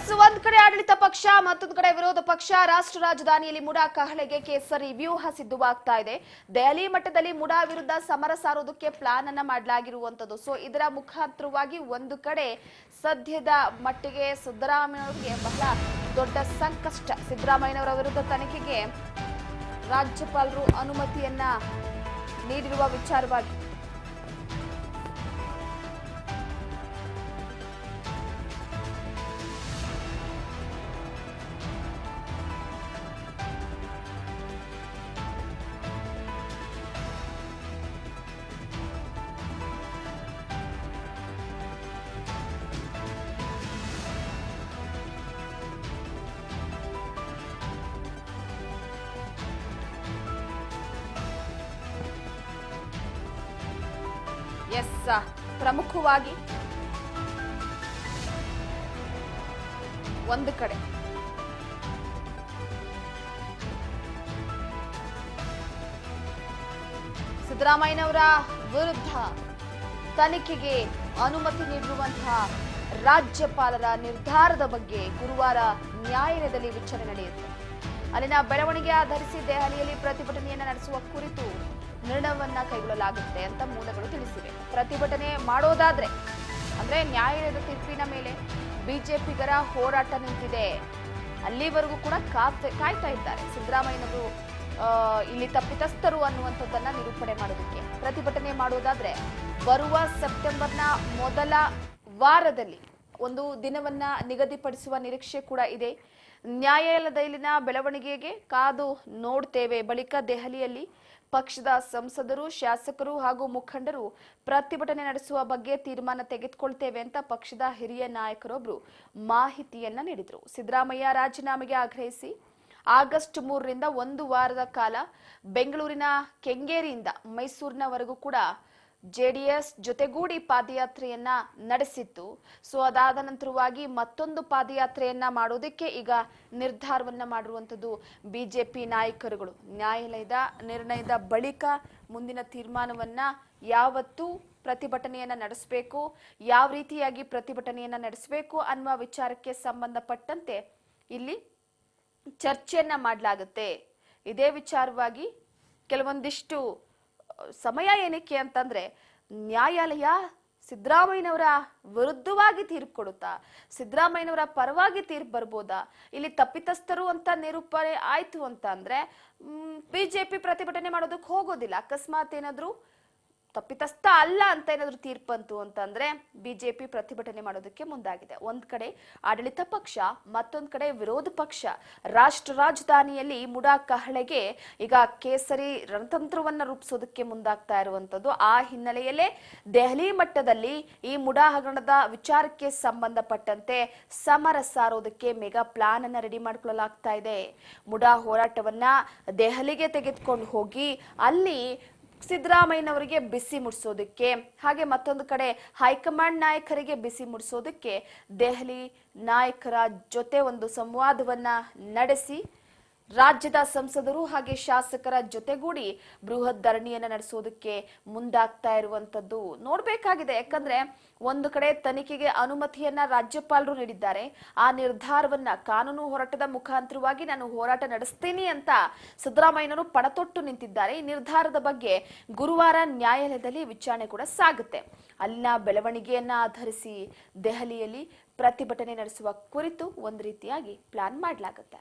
S ಒಂದ್ ಕಡೆ ಆಡಳಿತ ಪಕ್ಷ ಮತ್ತೊಂದು ಕಡೆ ವಿರೋಧ ಪಕ್ಷ ರಾಷ್ಟ್ರ ರಾಜಧಾನಿಯಲ್ಲಿ ಮುಡಾ ಕಹಳೆಗೆ ಕೇಸರಿ ವ್ಯೂಹ ಸಿದ್ಧವಾಗ್ತಾ ಇದೆ. ದೆಹಲಿ ಮಟ್ಟದಲ್ಲಿ ಮುಡಾ ವಿರುದ್ಧ ಸಮರ ಸಾರೋದಕ್ಕೆ ಪ್ಲಾನ್ ಅನ್ನ ಮಾಡಲಾಗಿರುವಂತದ್ದು. ಸೊ ಇದರ ಮುಖಾಂತರವಾಗಿ ಒಂದು ಕಡೆ ಸದ್ಯದ ಮಟ್ಟಿಗೆ ಸಿದ್ದರಾಮಯ್ಯನವರಿಗೆ ಬಹಳ ದೊಡ್ಡ ಸಂಕಷ್ಟ. ಸಿದ್ದರಾಮಯ್ಯನವರ ವಿರುದ್ಧ ತನಿಖೆಗೆ ರಾಜ್ಯಪಾಲರು ಅನುಮತಿಯನ್ನ ನೀಡಿರುವ ವಿಚಾರವಾಗಿ ಪ್ರಮುಖವಾಗಿ ಒಂದು ಕಡೆ ಸಿದ್ದರಾಮಯ್ಯನವರ ವಿರುದ್ಧ ತನಿಖೆಗೆ ಅನುಮತಿ ನೀಡಿರುವಂತಹ ರಾಜ್ಯಪಾಲರ ನಿರ್ಧಾರದ ಬಗ್ಗೆ ಗುರುವಾರ ನ್ಯಾಯಾಲಯದಲ್ಲಿ ವಿಚಾರಣೆ ನಡೆಯುತ್ತೆ. ಅಲ್ಲಿನ ಬೆಳವಣಿಗೆ ಆಧರಿಸಿ ದೆಹಲಿಯಲ್ಲಿ ಪ್ರತಿಭಟನೆಯನ್ನು ನಡೆಸುವ ಕುರಿತು ನಿರ್ಣಯವನ್ನ ಕೈಗೊಳ್ಳಲಾಗುತ್ತೆ ಅಂತ ಮೂಲಗಳು ತಿಳಿಸಿವೆ. ಪ್ರತಿಭಟನೆ ಮಾಡೋದಾದ್ರೆ ಅಂದ್ರೆ ನ್ಯಾಯಾಲಯದ ತೀರ್ಪಿನ ಮೇಲೆ ಬಿಜೆಪಿಗರ ಹೋರಾಟ ನಿಂತಿದೆ. ಅಲ್ಲಿವರೆಗೂ ಕೂಡ ಕಾಯ್ತಾ ಇದ್ದಾರೆ ಸಿದ್ದರಾಮಯ್ಯನವರು ಇಲ್ಲಿ ತಪ್ಪಿತಸ್ಥರು ಅನ್ನುವಂಥದ್ದನ್ನ ನಿರೂಪಣೆ ಮಾಡೋದಕ್ಕೆ. ಪ್ರತಿಭಟನೆ ಮಾಡೋದಾದ್ರೆ ಬರುವ ಸೆಪ್ಟೆಂಬರ್ನ ಮೊದಲ ವಾರದಲ್ಲಿ ಒಂದು ದಿನವನ್ನ ನಿಗದಿಪಡಿಸುವ ನಿರೀಕ್ಷೆ ಕೂಡ ಇದೆ. ನ್ಯಾಯಾಲಯದಲ್ಲಿನ ಬೆಳವಣಿಗೆಗೆ ಕಾದು ನೋಡ್ತೇವೆ. ಬಳಿಕ ದೆಹಲಿಯಲ್ಲಿ ಪಕ್ಷದ ಸಂಸದರು, ಶಾಸಕರು ಹಾಗೂ ಮುಖಂಡರು ಪ್ರತಿಭಟನೆ ನಡೆಸುವ ಬಗ್ಗೆ ತೀರ್ಮಾನ ತೆಗೆದುಕೊಳ್ತೇವೆ ಅಂತ ಪಕ್ಷದ ಹಿರಿಯ ನಾಯಕರೊಬ್ಬರು ಮಾಹಿತಿಯನ್ನ ನೀಡಿದರು. ಸಿದ್ದರಾಮಯ್ಯ ರಾಜೀನಾಮೆಗೆ ಆಗ್ರಹಿಸಿ ಆಗಸ್ಟ್ 3ರಿಂದ ಒಂದು ವಾರದ ಕಾಲ ಬೆಂಗಳೂರಿನ ಕೆಂಗೇರಿಯಿಂದ ಮೈಸೂರಿನವರೆಗೂ ಕೂಡ ಜೆಡಿಎಸ್ ಜೊತೆಗೂಡಿ ಪಾದಯಾತ್ರೆಯನ್ನ ನಡೆಸಿತ್ತು. ಸೊ ಅದಾದ ನಂತರವಾಗಿ ಮತ್ತೊಂದು ಪಾದಯಾತ್ರೆಯನ್ನ ಮಾಡೋದಕ್ಕೆ ಈಗ ನಿರ್ಧಾರವನ್ನ ಮಾಡಿರುವಂತದ್ದು ಬಿಜೆಪಿ ನಾಯಕರುಗಳು. ನ್ಯಾಯಾಲಯದ ನಿರ್ಣಯದ ಬಳಿಕ ಮುಂದಿನ ತೀರ್ಮಾನವನ್ನ ಯಾವತ್ತು ಪ್ರತಿಭಟನೆಯನ್ನ ನಡೆಸಬೇಕು, ಯಾವ ರೀತಿಯಾಗಿ ಪ್ರತಿಭಟನೆಯನ್ನ ನಡೆಸಬೇಕು ಅನ್ನುವ ವಿಚಾರಕ್ಕೆ ಸಂಬಂಧಪಟ್ಟಂತೆ ಇಲ್ಲಿ ಚರ್ಚೆಯನ್ನ ಮಾಡಲಾಗುತ್ತೆ. ಇದೇ ವಿಚಾರವಾಗಿ ಕೆಲವೊಂದಿಷ್ಟು ಸಮಯ ಏನಕ್ಕೆ ಅಂತಂದ್ರೆ ನ್ಯಾಯಾಲಯ ಸಿದ್ದರಾಮಯ್ಯನವರ ವಿರುದ್ಧವಾಗಿ ತೀರ್ಪು ಕೊಡುತ್ತಾ, ಸಿದ್ದರಾಮಯ್ಯನವರ ಪರವಾಗಿ ತೀರ್ಪು ಬರ್ಬೋದಾ, ಇಲ್ಲಿ ತಪ್ಪಿತಸ್ಥರು ಅಂತ ನಿರೂಪಣೆ ಆಯ್ತು ಅಂತ ಅಂದ್ರೆ ಬಿಜೆಪಿ ಪ್ರತಿಭಟನೆ ಮಾಡೋದಕ್ಕೆ ಹೋಗೋದಿಲ್ಲ. ಅಕಸ್ಮಾತ್ ಏನಾದ್ರು ತಪ್ಪಿತಸ್ಥ ಅಲ್ಲ ಅಂತ ಏನಾದ್ರು ತೀರ್ಪಂತು ಅಂತಂದ್ರೆ ಬಿಜೆಪಿ ಪ್ರತಿಭಟನೆ ಮಾಡೋದಕ್ಕೆ ಮುಂದಾಗಿದೆ. ಒಂದ್ ಕಡೆ ಆಡಳಿತ ಪಕ್ಷ, ಮತ್ತೊಂದ್ ಕಡೆ ವಿರೋಧ ಪಕ್ಷ. ರಾಷ್ಟ್ರ ರಾಜಧಾನಿಯಲ್ಲಿ ಮುಡಾ ಕಹಳೆಗೆ ಈಗ ಕೇಸರಿ ರಣತಂತ್ರವನ್ನ ರೂಪಿಸೋದಕ್ಕೆ ಮುಂದಾಗ್ತಾ ಇರುವಂತದ್ದು. ಆ ಹಿನ್ನೆಲೆಯಲ್ಲೇ ದೆಹಲಿ ಮಟ್ಟದಲ್ಲಿ ಈ ಮುಡಾ ಹಗರಣದ ವಿಚಾರಕ್ಕೆ ಸಂಬಂಧಪಟ್ಟಂತೆ ಸಮರ ಸಾರೋದಕ್ಕೆ ಮೆಗಾ ಪ್ಲಾನ್ ಅನ್ನ ರೆಡಿ ಮಾಡ್ಕೊಳ್ಳಲಾಗ್ತಾ ಇದೆ. ಮುಡಾ ಹೋರಾಟವನ್ನ ದೆಹಲಿಗೆ ತೆಗೆದುಕೊಂಡು ಹೋಗಿ ಅಲ್ಲಿ ಸಿದ್ದರಾಮಯ್ಯನವರಿಗೆ ಬಿಸಿ ಮುಡಿಸೋದಕ್ಕೆ, ಹಾಗೆ ಮತ್ತೊಂದು ಕಡೆ ಹೈಕಮಾಂಡ್ ನಾಯಕರಿಗೆ ಬಿಸಿ ಮುಡಿಸೋದಕ್ಕೆ ದೆಹಲಿ ನಾಯಕರ ಜೊತೆ ಒಂದು ಸಂವಾದವನ್ನ ನಡೆಸಿ ರಾಜ್ಯದ ಸಂಸದರು ಹಾಗೆ ಶಾಸಕರ ಜೊತೆಗೂಡಿ ಬೃಹತ್ ಧರಣಿಯನ್ನ ನಡೆಸೋದಕ್ಕೆ ಮುಂದಾಗ್ತಾ ಇರುವಂತದ್ದು ನೋಡ್ಬೇಕಾಗಿದೆ. ಯಾಕಂದ್ರೆ ಒಂದು ಕಡೆ ತನಿಖೆಗೆ ಅನುಮತಿಯನ್ನ ರಾಜ್ಯಪಾಲರು ನೀಡಿದ್ದಾರೆ. ಆ ನಿರ್ಧಾರವನ್ನ ಕಾನೂನು ಹೋರಾಟದ ಮುಖಾಂತರವಾಗಿ ನಾನು ಹೋರಾಟ ನಡೆಸ್ತೀನಿ ಅಂತ ಸಿದ್ದರಾಮಯ್ಯನವರು ಪಣತೊಟ್ಟು ನಿಂತಿದ್ದಾರೆ. ಈ ನಿರ್ಧಾರದ ಬಗ್ಗೆ ಗುರುವಾರ ನ್ಯಾಯಾಲಯದಲ್ಲಿ ವಿಚಾರಣೆ ಕೂಡ ಸಾಗುತ್ತೆ. ಅಲ್ಲಿನ ಬೆಳವಣಿಗೆಯನ್ನ ಆಧರಿಸಿ ದೆಹಲಿಯಲ್ಲಿ ಪ್ರತಿಭಟನೆ ನಡೆಸುವ ಕುರಿತು ಒಂದು ರೀತಿಯಾಗಿ ಪ್ಲಾನ್ ಮಾಡಲಾಗುತ್ತೆ.